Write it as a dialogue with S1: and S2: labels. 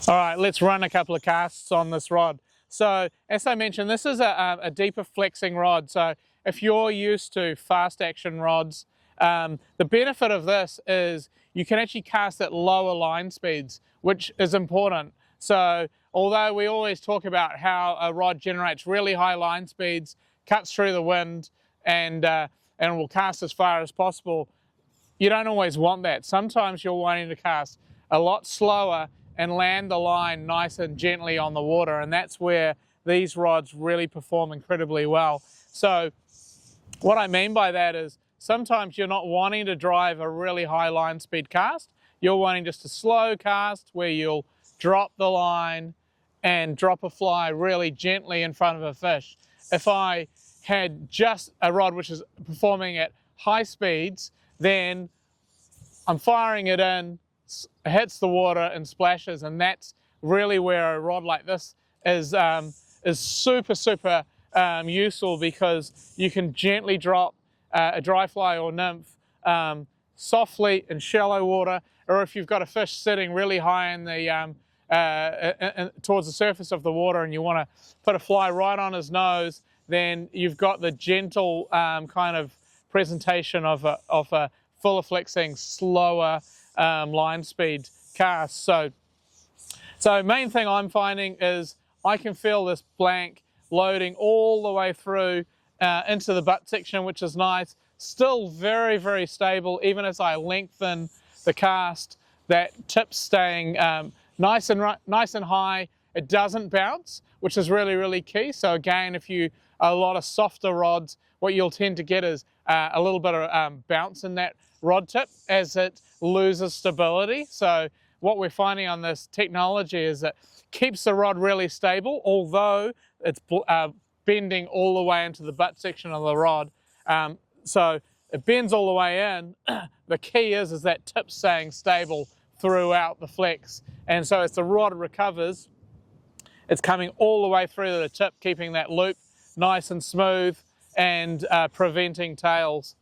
S1: All right, let's run a couple of casts on this rod. So as I mentioned, this is a deeper flexing rod. So if you're used to fast action rods, the benefit of this is you can actually cast at lower line speeds, which is important. So although we always talk about how a rod generates really high line speeds, cuts through the wind, and will cast as far as possible, you don't always want that. Sometimes you're wanting to cast a lot slower and land the line nice and gently on the water, and that's where these rods really perform incredibly well. So what I mean by that is sometimes you're not wanting to drive a really high line speed cast. You're wanting just a slow cast where you'll drop the line and drop a fly really gently in front of a fish. If I had just a rod which is performing at high speeds, then I'm firing it in, hits the water and splashes, and that's really where a rod like this is super useful, because you can gently drop a dry fly or nymph softly in shallow water, or if you've got a fish sitting really high in the towards the surface of the water and you want to put a fly right on his nose, then you've got the gentle kind of presentation of a fuller flexing, slower line speed cast. So main thing I'm finding is I can feel this blank loading all the way through into the butt section, which is nice. Still very stable, even as I lengthen the cast. That tip's staying nice and high. It doesn't bounce, which is really key. So again, if you a lot of softer rods, what you'll tend to get is a little bit of bounce in that rod tip as it loses stability. So what we're finding on this technology is that keeps the rod really stable, although it's bending all the way into the butt section of the rod. So it bends all the way in. The key is that tip staying stable throughout the flex. And so as the rod recovers, it's coming all the way through to the tip, keeping that loop nice and smooth and preventing tails.